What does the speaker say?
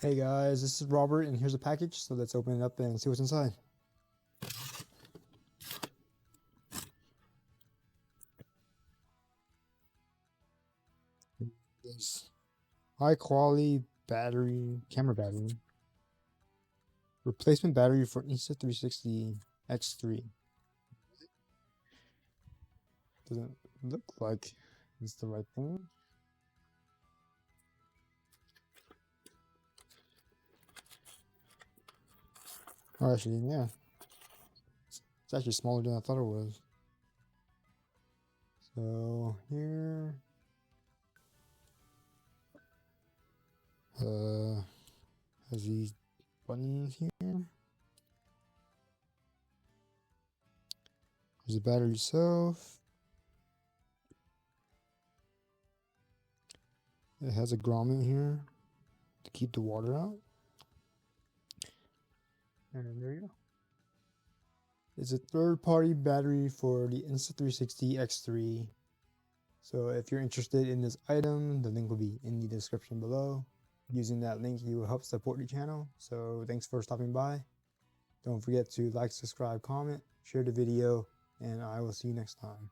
Hey guys, this is Robert and here's a package, so let's open it up and see what's inside. This high quality camera battery. Replacement battery for Insta360 X3. Doesn't look like it's the right thing. Oh, actually, yeah. It's actually smaller than I thought it was. So here, has these buttons here. There's the battery itself. It has a grommet here to keep the water out. And there you go. It's a third-party battery for the Insta360 X3. So if you're interested in this item, the link will be in the description below. Using that link, you will help support the channel. So thanks for stopping by. Don't forget to like, subscribe, comment, share the video, and I will see you next time.